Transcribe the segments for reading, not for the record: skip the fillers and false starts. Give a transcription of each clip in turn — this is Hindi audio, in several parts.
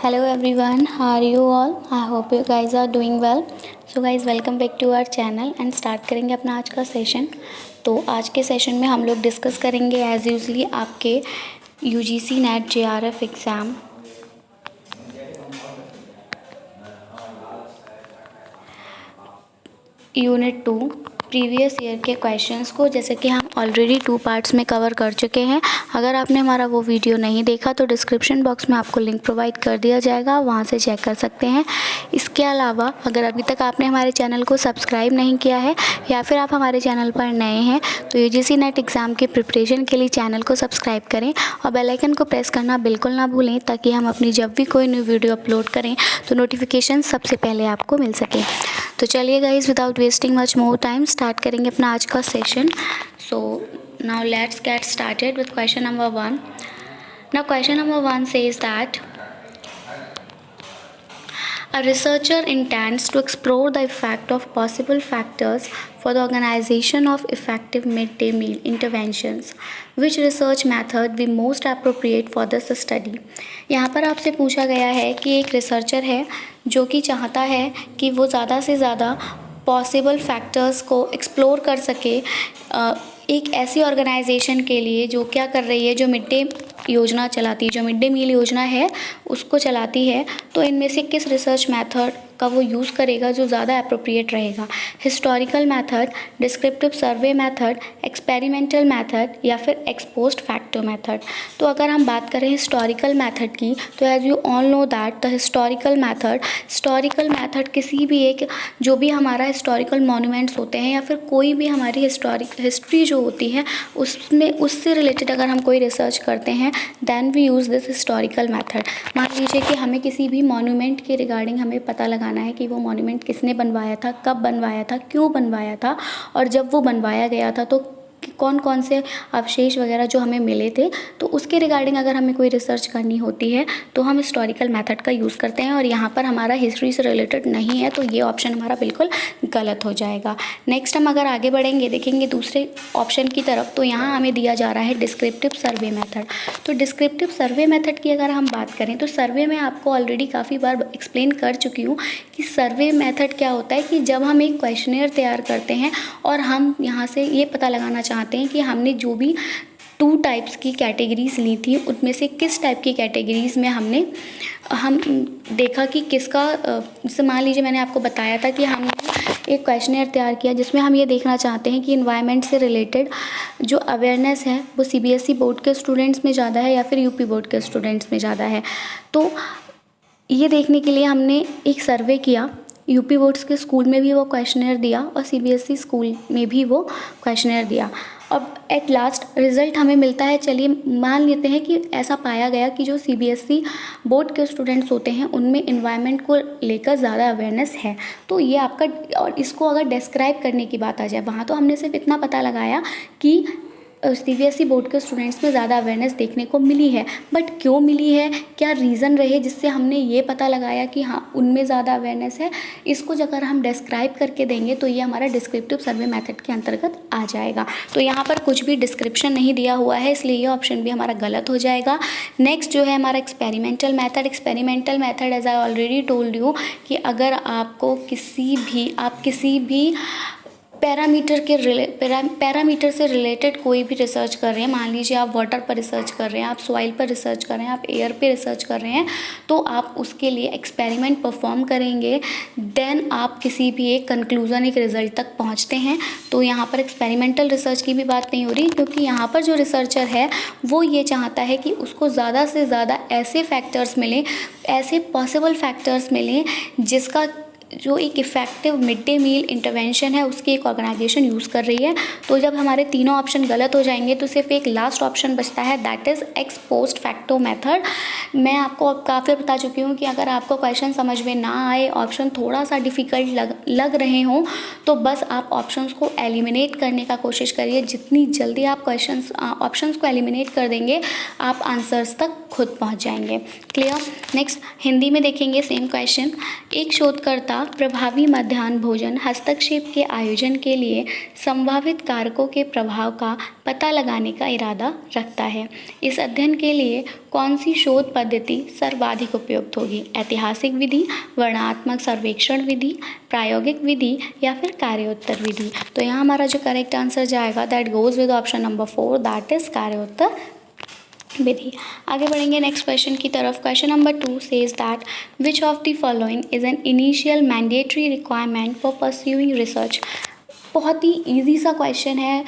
Hello everyone, how are you all? I hope you guys are doing well. So guys, welcome back to our channel and start करेंगे अपना आज का सेशन। तो आज के सेशन में हम लोग डिस्कस करेंगे एज यूजली आपके UGC net JRF exam unit 2 previous year के क्वेश्चंस को, जैसे कि हम ऑलरेडी 2 पार्ट्स में कवर कर चुके हैं। अगर आपने हमारा वो वीडियो नहीं देखा तो डिस्क्रिप्शन बॉक्स में आपको लिंक प्रोवाइड कर दिया जाएगा, वहाँ से चेक कर सकते हैं। इसके अलावा अगर अभी तक आपने हमारे चैनल को सब्सक्राइब नहीं किया है या फिर आप हमारे चैनल पर नए हैं तो UGC नेट एग्ज़ाम के प्रिपरेशन के लिए चैनल को सब्सक्राइब करें और बेल आइकन को प्रेस करना बिल्कुल ना भूलें, ताकि हम अपनी जब भी कोई न्यू वीडियो अपलोड करें तो नोटिफिकेशन सबसे पहले आपको मिल सके। तो चलिए guys, without wasting much more time start करेंगे अपना आज का session. So now let's get started with question number 1। Now question number 1 says that a researcher intends to explore the effect of possible factors for the organization of effective midday meal interventions. Which research method be most appropriate for this study? यहाँ पर आपसे पूछा गया है कि एक रिसर्चर है जो कि चाहता है कि वो ज़्यादा से ज़्यादा पॉसिबल फैक्टर्स को एक्सप्लोर कर सके एक ऐसी ऑर्गेनाइजेशन के लिए जो क्या कर रही है, जो मिड डे योजना चलाती है, जो मिड डे मील योजना है उसको चलाती है। तो इनमें से किस रिसर्च मेथड का वो यूज़ करेगा जो ज़्यादा अप्रोप्रिएट रहेगा? Historical method, descriptive survey method, experimental method या फिर एक्सपोस्ट फैक्टर मेथड। तो अगर हम बात करें हिस्टोरिकल मेथड की, तो as you all know that the historical method किसी भी एक जो भी हमारा हिस्टोरिकल मॉन्यूमेंट्स होते हैं या फिर कोई भी हमारी हिस्ट्री जो होती है उसमें उससे रिलेटेड अगर हम कोई रिसर्च करते हैं then we use this historical method. मान लीजिए कि हमें किसी भी मॉन्यूमेंट के रिगार्डिंग हमें पता लगाना है कि वो मॉन्यूमेंट किसने बनवाया था, कब बनवाया था, क्यों बनवाया था और जब वो बनवाया गया था तो कौन कौन से अवशेष वगैरह जो हमें मिले थे, तो उसके रिगार्डिंग अगर हमें कोई रिसर्च करनी होती है तो हम हिस्टोरिकल मेथड का यूज़ करते हैं। और यहाँ पर हमारा हिस्ट्री से रिलेटेड नहीं है तो ये ऑप्शन हमारा बिल्कुल गलत हो जाएगा। नेक्स्ट हम अगर आगे बढ़ेंगे, देखेंगे दूसरे ऑप्शन की तरफ, तो यहाँ हमें दिया जा रहा है डिस्क्रिप्टिव सर्वे मेथड। तो डिस्क्रिप्टिव सर्वे मेथड की अगर हम बात करें तो सर्वे में आपको ऑलरेडी काफ़ी बार एक्सप्लेन कर चुकी हूँ कि सर्वे मेथड क्या होता है कि जब हम एक क्वेश्चनेयर तैयार करते हैं और हम यहाँ से ये पता लगाना चाहते हैं कि हमने जो भी 2 टाइप्स की कैटेगरीज ली थी उनमें से किस टाइप की कैटेगरीज में हम देखा कि किसका, जैसे मान लीजिए मैंने आपको बताया था कि हमने एक क्वेश्चनेयर तैयार किया जिसमें हम ये देखना चाहते हैं कि इन्वायरमेंट से रिलेटेड जो अवेयरनेस है वो CBSE बोर्ड के स्टूडेंट्स में ज़्यादा है या फिर UP बोर्ड के स्टूडेंट्स में ज़्यादा है। तो ये देखने के लिए हमने एक सर्वे किया, UP बोर्ड्स के स्कूल में भी वो क्वेश्चनेयर दिया और CBSE स्कूल में भी वो क्वेश्चनेयर दिया। अब एट लास्ट रिज़ल्ट हमें मिलता है, चलिए मान लेते हैं कि ऐसा पाया गया कि जो CBSE बोर्ड के स्टूडेंट्स होते हैं उनमें इन्वायरमेंट को लेकर ज़्यादा अवेयरनेस है। तो ये आपका, और इसको अगर डिस्क्राइब करने की बात आ जाए, वहाँ तो हमने सिर्फ इतना पता लगाया कि CBSE बोर्ड के स्टूडेंट्स में ज़्यादा अवेयरनेस देखने को मिली है, बट क्यों मिली है, क्या रीज़न रहे जिससे हमने ये पता लगाया कि हाँ उनमें ज़्यादा अवेयरनेस है, इसको अगर हम डिस्क्राइब करके देंगे तो ये हमारा डिस्क्रिप्टिव सर्वे मेथड के अंतर्गत आ जाएगा। तो यहाँ पर कुछ भी डिस्क्रिप्शन नहीं दिया हुआ है, इसलिए ये ऑप्शन भी हमारा गलत हो जाएगा। नेक्स्ट जो है हमारा experimental method as I already told you कि अगर आपको किसी भी पैरामीटर से रिलेटेड कोई भी रिसर्च कर रहे हैं, मान लीजिए आप वाटर पर रिसर्च कर रहे हैं, आप सॉइल पर रिसर्च कर रहे हैं, आप एयर पे रिसर्च कर रहे हैं, तो आप उसके लिए एक्सपेरिमेंट परफॉर्म करेंगे, देन आप किसी भी एक कंक्लूज़न, एक रिज़ल्ट तक पहुंचते हैं। तो यहाँ पर एक्सपेरिमेंटल रिसर्च की भी बात नहीं हो रही, क्योंकि यहाँ पर जो रिसर्चर है वो ये चाहता है कि उसको ज़्यादा से ज़्यादा ऐसे फैक्टर्स मिलें, ऐसे पॉसिबल फैक्टर्स मिलें जिसका जो एक effective mid day meal intervention है उसकी एक ऑर्गेनाइजेशन यूज़ कर रही है। तो जब हमारे तीनों ऑप्शन गलत हो जाएंगे तो सिर्फ एक लास्ट ऑप्शन बचता है, that is x post facto method. मैं आपको काफ़ी बता चुकी हूँ कि अगर आपको क्वेश्चन समझ में ना आए, ऑप्शन थोड़ा सा डिफ़िकल्ट लग रहे हों, तो बस आप ऑप्शंस को एलिमिनेट करने का कोशिश करिए। जितनी जल्दी आप ऑप्शंस को एलिमिनेट कर देंगे आप आंसर्स तक खुद पहुँच जाएंगे। क्लियर। नेक्स्ट हिंदी में देखेंगे सेम क्वेश्चन। एक शोधकर्ता प्रभावी मध्याह्न भोजन हस्तक्षेप के आयोजन के लिए संभावित कारकों के प्रभाव का पता लगाने का इरादा रखता है। इस अध्ययन के लिए कौन सी शोध पद्धति सर्वाधिक उपयुक्त होगी? ऐतिहासिक विधि, वर्णनात्मक सर्वेक्षण विधि, प्रायोगिक विधि या फिर कार्योत्तर विधि? तो यहाँ हमारा जो करेक्ट आंसर जाएगा that goes with option number 4, that is कार्योत्तर विधि। आगे बढ़ेंगे नेक्स्ट क्वेश्चन की तरफ। Question number 2 says that which of the following is an initial mandatory requirement for pursuing research. बहुत ही ईजी सा क्वेश्चन है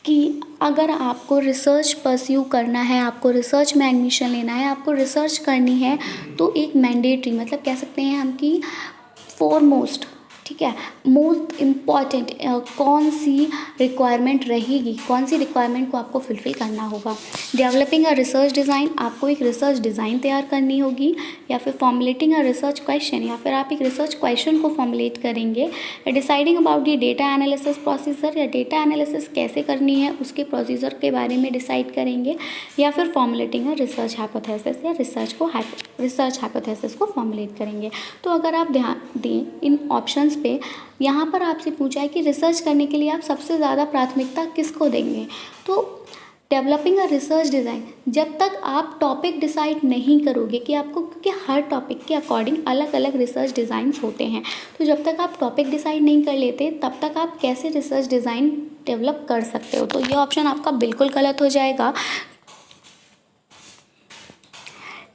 कि अगर आपको रिसर्च परस्यू करना है, आपको रिसर्च में एडमिशन लेना है, आपको रिसर्च करनी है, तो एक मैंडेटरी मतलब कह सकते हैं हम कि फॉरमोस्ट, ठीक है, मोस्ट इम्पॉर्टेंट कौन सी रिक्वायरमेंट रहेगी, कौन सी रिक्वायरमेंट को आपको फुलफिल करना होगा? डेवलपिंग अ रिसर्च डिज़ाइन, आपको एक रिसर्च डिज़ाइन तैयार करनी होगी, या फिर फॉर्मुलेटिंग अ रिसर्च क्वेश्चन, या फिर आप एक रिसर्च क्वेश्चन को फॉर्मुलेट करेंगे। Deciding about the data analysis procedure, या डेटा एनालिसिस कैसे करनी है उसके प्रोसीजर के बारे में डिसाइड करेंगे, या फिर फॉर्मुलेटिंग अ रिसर्च हाइपोथेसिस, या रिसर्च हाइपोथेसिस को फॉर्मुलेट करेंगे। तो अगर आप ध्यान दें इन ऑप्शंस पे, यहाँ पर आपसे पूछा है कि रिसर्च करने के लिए आप सबसे ज़्यादा प्राथमिकता किसको देंगे? तो डेवलपिंग अ रिसर्च डिज़ाइन, जब तक आप टॉपिक डिसाइड नहीं करोगे कि आपको, क्योंकि हर टॉपिक के अकॉर्डिंग अलग अलग रिसर्च डिज़ाइंस होते हैं, तो जब तक आप टॉपिक डिसाइड नहीं कर लेते तब तक आप कैसे रिसर्च डिज़ाइन डेवलप कर सकते हो? तो ये ऑप्शन आपका बिल्कुल गलत हो जाएगा।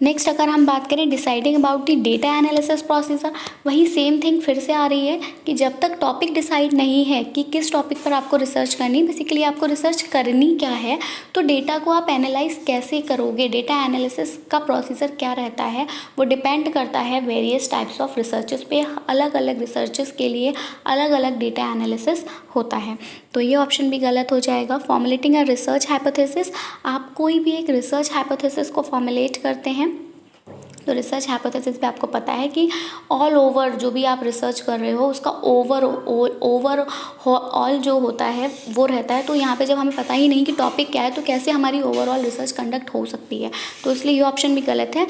नेक्स्ट अगर हम बात करें deciding about the data analysis procedure, वही सेम थिंग फिर से आ रही है कि जब तक टॉपिक डिसाइड नहीं है कि किस टॉपिक पर आपको रिसर्च करनी, बेसिकली आपको रिसर्च करनी क्या है, तो डेटा को आप एनालाइज कैसे करोगे, डेटा एनालिसिस का प्रोसीजर क्या रहता है, वो डिपेंड करता है वेरियस टाइप्स ऑफ रिसर्चेस पे। अलग अलग रिसर्चेस के लिए अलग अलग डेटा एनालिसिस होता है, तो ये ऑप्शन भी गलत हो जाएगा। फॉर्मुलेटिंग अ रिसर्च हाइपोथेसिस, आप कोई भी एक रिसर्च हाइपोथेसिस को फॉर्मुलेट करते हैं, तो रिसर्च हाइपोथेसिस पे आपको पता है कि ऑल ओवर जो भी आप रिसर्च कर रहे हो उसका ओवर ऑल जो होता है वो रहता है। तो यहाँ पे जब हमें पता ही नहीं कि टॉपिक क्या है तो कैसे हमारी ओवरऑल रिसर्च कंडक्ट हो सकती है, तो इसलिए ये ऑप्शन भी गलत है।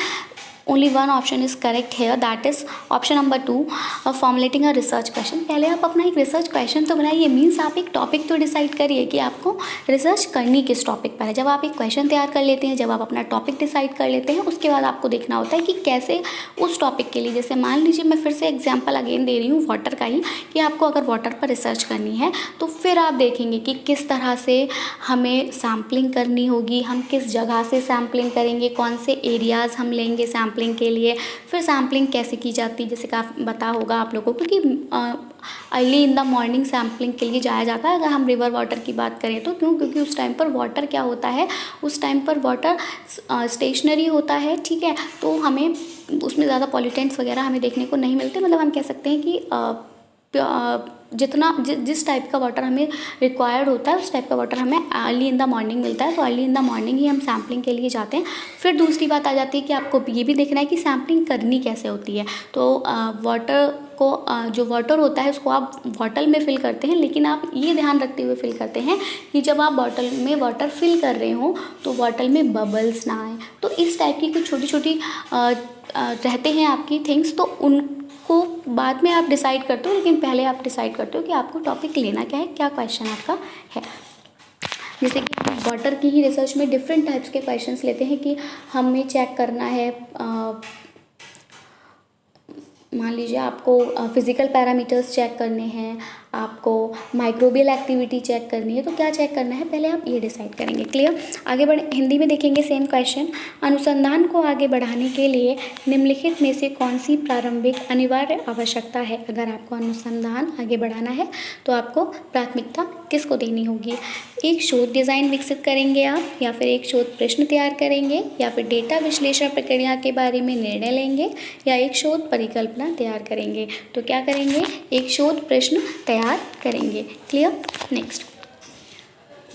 Only one option is correct here, that is option number 2, formulating a research question. पहले आप अपना एक रिसर्च क्वेश्चन तो बनाइए, मीन्स आप एक टॉपिक तो डिसाइड करिए कि आपको रिसर्च करनी किस टॉपिक पर है। जब आप एक क्वेश्चन तैयार कर लेते हैं, जब आप अपना टॉपिक डिसाइड कर लेते हैं, उसके बाद आपको देखना होता है कि कैसे उस टॉपिक के लिए, जैसे मान लीजिए मैं फिर से एग्जाम्पल अगेन दे रही हूँ वाटर का ही, कि आपको अगर वाटर पर रिसर्च करनी है तो फिर आप देखेंगे कि किस तरह से हमें सैम्पलिंग करनी होगी, हम किस जगह से सैम्पलिंग करेंगे, कौन से एरियाज़ हम लेंगे सैम्पलिंग के लिए, फिर सैम्पलिंग कैसे की जाती है, जैसे कि पता होगा आप लोगों को कि early in the morning sampling के लिए जाया जाता है। अगर हम रिवर वाटर की बात करें तो क्यों, क्योंकि उस टाइम पर वाटर क्या होता है, उस टाइम पर वाटर स्टेशनरी होता है, ठीक है, तो हमें उसमें ज़्यादा पॉल्यूटेंट्स वगैरह हमें देखने को नहीं मिलते। मतलब हम कह सकते हैं कि जिस टाइप का वाटर हमें रिक्वायर्ड होता है उस टाइप का वाटर हमें अर्ली इन द मॉर्निंग मिलता है, तो अर्ली इन द मॉर्निंग ही हम सैम्पलिंग के लिए जाते हैं। फिर दूसरी बात आ जाती है कि आपको ये भी देखना है कि सैम्पलिंग करनी कैसे होती है। तो वाटर को जो वाटर होता है उसको आप बॉटल में फिल करते हैं, लेकिन आप ये ध्यान रखते हुए फिल करते हैं कि जब आप बॉटल में वाटर फिल कर रहे हो तो बॉटल में बबल्स ना आए। तो इस टाइप की कुछ छोटी छोटी रहते हैं आपकी थिंग्स, तो उनको बाद में आप डिसाइड करते हो, लेकिन पहले आप डिसाइड करते हो कि आपको टॉपिक लेना क्या है, क्या क्वेश्चन आपका है। जैसे कि वाटर की ही रिसर्च में डिफरेंट टाइप्स के क्वेश्चंस लेते हैं कि हमें चेक करना है, मान लीजिए आपको फिज़िकल पैरामीटर्स चेक करने हैं, आपको माइक्रोबियल एक्टिविटी चेक करनी है, तो क्या चेक करना है पहले आप ये डिसाइड करेंगे। क्लियर। आगे बढ़े, हिंदी में देखेंगे सेम क्वेश्चन। अनुसंधान को आगे बढ़ाने के लिए निम्नलिखित में से कौन सी प्रारंभिक अनिवार्य आवश्यकता है? अगर आपको अनुसंधान आगे बढ़ाना है तो आपको प्राथमिकता किसको देनी होगी? एक शोध डिज़ाइन विकसित करेंगे आप, या फिर एक शोध प्रश्न तैयार करेंगे, या फिर डेटा विश्लेषण प्रक्रिया के बारे में निर्णय लेंगे, या एक शोध परिकल्पना तैयार करेंगे। तो क्या करेंगे? एक शोध प्रश्न तैयार करेंगे। Clear. Next,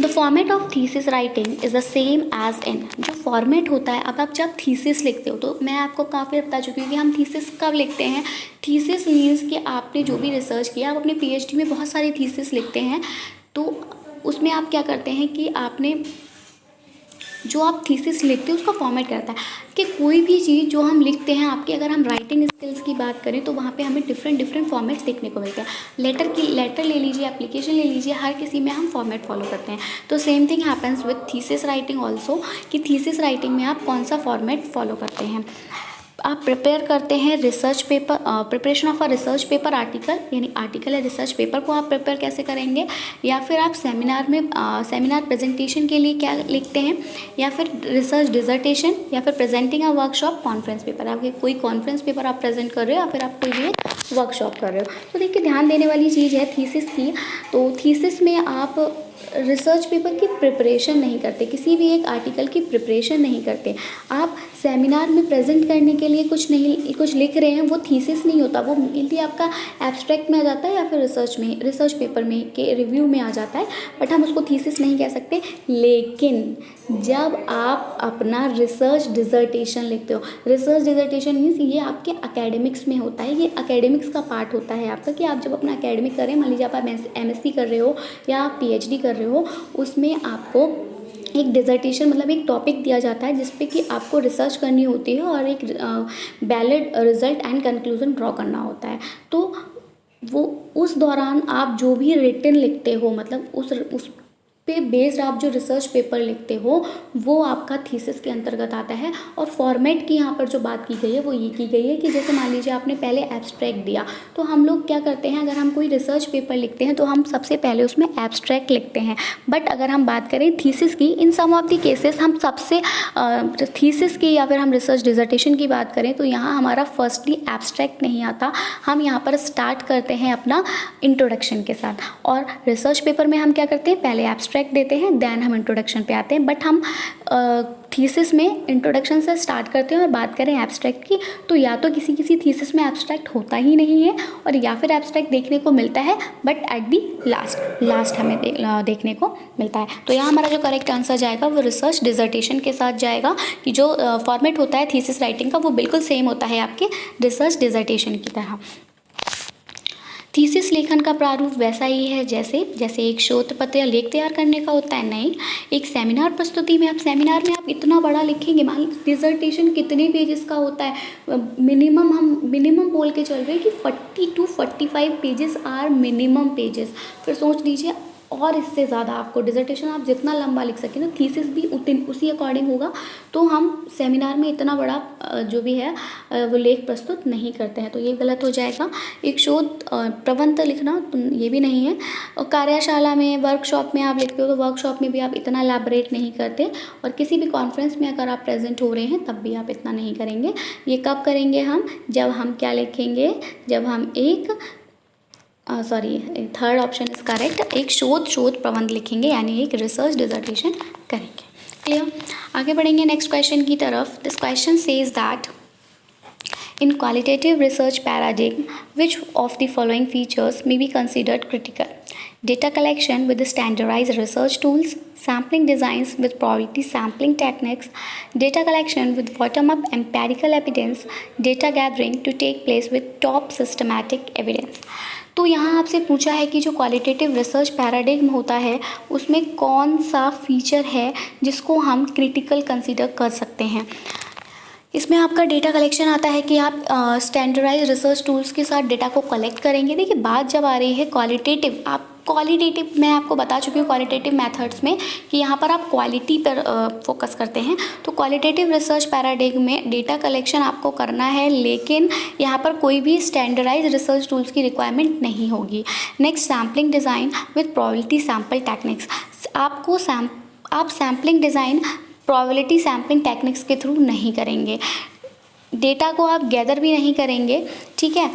the format of thesis writing is the same as in. जो फॉर्मेट होता है, अब आप जब थीसिस लिखते हो, तो मैं आपको काफ़ी बता चुकी हूँ कि हम थीसिस कब लिखते हैं। थीसिस मीन्स कि आपने जो भी रिसर्च किया, आप अपने पीएचडी में बहुत सारी थीसिस लिखते हैं, तो उसमें आप क्या करते हैं कि आपने जो आप थीसिस लिखते हो उसका फॉर्मेट करता है कि कोई भी चीज़ जो हम लिखते हैं आपकी, अगर हम राइटिंग स्किल्स की बात करें तो वहाँ पे हमें डिफरेंट फॉर्मेट्स देखने को मिलते हैं। लेटर ले लीजिए, एप्लीकेशन ले लीजिए, हर किसी में हम फॉर्मेट फॉलो करते हैं। तो same thing happens with thesis writing also, कि थीसिस राइटिंग में आप कौन सा फॉर्मेट फॉलो करते हैं। आप प्रिपेयर करते हैं research paper, preparation of a research paper article, यानी आर्टिकल या रिसर्च पेपर को आप प्रिपेयर कैसे करेंगे, या फिर आप सेमिनार में सेमिनार प्रेजेंटेशन के लिए क्या लिखते हैं, या फिर रिसर्च डिजर्टेशन, या फिर presenting a workshop conference paper, आपके कोई कॉन्फ्रेंस पेपर आप प्रेजेंट कर रहे हो या फिर आप कोई भी वर्कशॉप कर रहे हो। तो देखिए ध्यान देने वाली चीज़ है थीसिस की। तो थीसिस में आप रिसर्च पेपर की प्रिपरेशन नहीं करते, किसी भी एक आर्टिकल की प्रिपरेशन नहीं करते। आप सेमिनार में प्रेजेंट करने के लिए कुछ लिख रहे हैं, वो थीसिस नहीं होता, वो मेनली आपका एब्स्ट्रैक्ट में आ जाता है या फिर रिसर्च पेपर में के रिव्यू में आ जाता है, बट हम उसको थीसिस नहीं कह सकते। लेकिन जब आप अपना रिसर्च डिजर्टेशन लिखते हो, रिसर्च डिजर्टेशन मीन्स ये आपके एकेडमिक्स में होता है, ये एकेडमिक्स का पार्ट होता है आपका, कि आप जब अपना एकेडमिक कर रहे हैं, मान लीजिए आप MSc कर रहे हो या आप PhD कर रहे हो, उसमें आपको एक डिजर्टेशन मतलब एक टॉपिक दिया जाता है जिस पे कि आपको रिसर्च करनी होती है और एक valid result and conclusion draw करना होता है। तो वो उस दौरान आप जो भी रिटन लिखते हो, मतलब उस पे बेस्ड आप जो रिसर्च पेपर लिखते हो वो आपका थीसिस के अंतर्गत आता है। और फॉर्मेट की यहाँ पर जो बात की गई है वो ये की गई है कि जैसे मान लीजिए आपने पहले एब्स्ट्रैक्ट दिया, तो हम लोग क्या करते हैं, अगर हम कोई रिसर्च पेपर लिखते हैं तो हम सबसे पहले उसमें एब्स्ट्रैक्ट लिखते हैं। बट अगर हम बात करें थीसिस की, इन सम ऑफ द केसेस हम सबसे थीसिस की या फिर हम रिसर्च डिजर्टेशन की बात करें तो यहाँ हमारा फर्स्टली एब्स्ट्रैक्ट नहीं आता, हम यहाँ पर स्टार्ट करते हैं अपना इंट्रोडक्शन के साथ। और रिसर्च पेपर में हम क्या करते हैं, पहले एब्स्ट्रैक्ट देते हैं, देन हम इंट्रोडक्शन पे आते हैं। बट हम थीसिस में इंट्रोडक्शन से स्टार्ट करते हैं। और बात करें एब्स्ट्रैक्ट की, तो या तो किसी थीसिस में एब्स्ट्रैक्ट होता ही नहीं है, और या फिर एब्स्ट्रैक्ट देखने को मिलता है बट एट दी लास्ट हमें देखने को मिलता है। तो यहाँ हमारा जो करेक्ट आंसर जाएगा वो रिसर्च डिजर्टेशन के साथ जाएगा, कि जो फॉर्मेट होता है थीसिस राइटिंग का वो बिल्कुल सेम होता है आपके रिसर्च डिजर्टेशन की तरह। थीसिस लेखन का प्रारूप वैसा ही है जैसे एक शोध पत्र या लेख तैयार करने का होता है, नहीं। एक सेमिनार प्रस्तुति में आप इतना बड़ा लिखेंगे, मान लीजिए डिजर्टेशन कितने पेजेस का होता है, मिनिमम बोल के चल रहे हैं कि 40 to 45 pages are minimum pages. फिर सोच लीजिए और इससे ज़्यादा आपको डिजर्टेशन आप जितना लंबा लिख सकें ना, थीसिस भी उसी अकॉर्डिंग होगा। तो हम सेमिनार में इतना बड़ा जो भी है वो लेख प्रस्तुत नहीं करते हैं, तो ये गलत हो जाएगा। एक शोध प्रबंध लिखना तो ये भी नहीं है। और कार्यशाला में, वर्कशॉप में आप लिखते हो तो वर्कशॉप में भी आप इतना एलैबोरेट नहीं करते, और किसी भी कॉन्फ्रेंस में अगर आप प्रेजेंट हो रहे हैं तब भी आप इतना नहीं करेंगे। ये कब करेंगे हम, जब हम क्या लिखेंगे, जब हम एक थर्ड ऑप्शन इज करेक्ट, एक शोध प्रबंध लिखेंगे, यानी एक रिसर्च डिजर्टेशन करेंगे। क्लियर। आगे बढ़ेंगे नेक्स्ट क्वेश्चन की तरफ। This question says that in qualitative research paradigm, which of the following features may be considered critical? Data collection with the standardized research tools, sampling designs with probability sampling techniques, data collection with bottom-up empirical evidence, data gathering to take place with top systematic evidence. तो यहाँ आपसे पूछा है कि जो क्वालिटेटिव रिसर्च पैराडिग्म होता है उसमें कौन सा फीचर है जिसको हम क्रिटिकल कंसीडर कर सकते हैं। इसमें आपका डेटा कलेक्शन आता है कि आप स्टैंडर्डाइज रिसर्च टूल्स के साथ डेटा को कलेक्ट करेंगे। देखिए बात जब आ रही है क्वालिटेटिव, मैं आपको बता चुकी हूँ क्वालिटेटिव मेथड्स में कि यहाँ पर आप क्वालिटी पर फोकस करते हैं। तो क्वालिटेटिव रिसर्च पैराडिग्म में डेटा कलेक्शन आपको करना है, लेकिन यहाँ पर कोई भी स्टैंडर्डाइज रिसर्च टूल्स की रिक्वायरमेंट नहीं होगी। Next, sampling design with probability sample techniques. आप sampling design probability sampling techniques के थ्रू नहीं करेंगे, डेटा को आप गैदर भी नहीं करेंगे, ठीक है,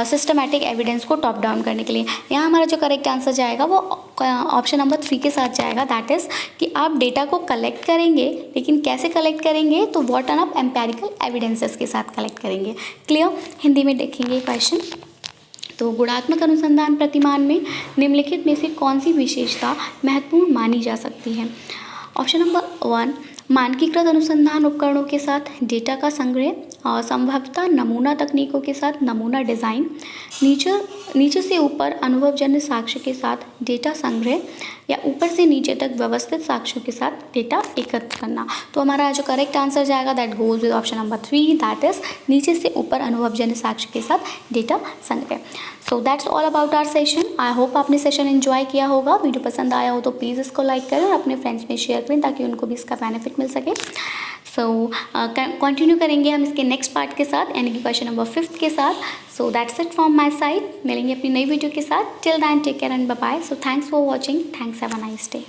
सिस्टमैटिक एविडेंस को टॉप डाउन करने के लिए। यहाँ हमारा जो करेक्ट आंसर जाएगा वो ऑप्शन नंबर 3 के साथ जाएगा, दैट इज़ कि आप डेटा को कलेक्ट करेंगे, लेकिन कैसे कलेक्ट करेंगे, तो बॉटम अप एम्पेरिकल एविडेंसेस के साथ कलेक्ट करेंगे। क्लियर। हिंदी में देखेंगे क्वेश्चन। तो गुणात्मक अनुसंधान प्रतिमान में निम्नलिखित में से कौन सी विशेषता महत्वपूर्ण मानी जा सकती है। ऑप्शन नंबर 1, मानकीकृत अनुसंधान उपकरणों के साथ डेटा का संग्रह। संभवतः नमूना तकनीकों के साथ नमूना डिज़ाइन, नीचे से ऊपर अनुभवजन्य साक्ष्य के साथ डेटा संग्रह, या ऊपर से नीचे तक व्यवस्थित साक्ष्यों के साथ डेटा एकत्र करना। तो हमारा जो करेक्ट आंसर जाएगा that goes with option number 3, that is नीचे से ऊपर अनुभवजन्य साक्ष्य के साथ डेटा संग्रह। So that's all about our session. I hope आपने सेशन एंजॉय किया होगा। वीडियो पसंद आया हो तो प्लीज़ इसको लाइक करें और अपने फ्रेंड्स में शेयर करें ताकि उनको भी इसका बेनिफिट मिल सके। सो कंटिन्यू करेंगे हम इसके नेक्स्ट पार्ट के साथ, यानी कि क्वेश्चन नंबर 5 के साथ। So that's it from my side. मिलेंगे अपनी नई वीडियो के साथ। Till then take care and bye bye. So thanks for watching. Thanks, have a nice day.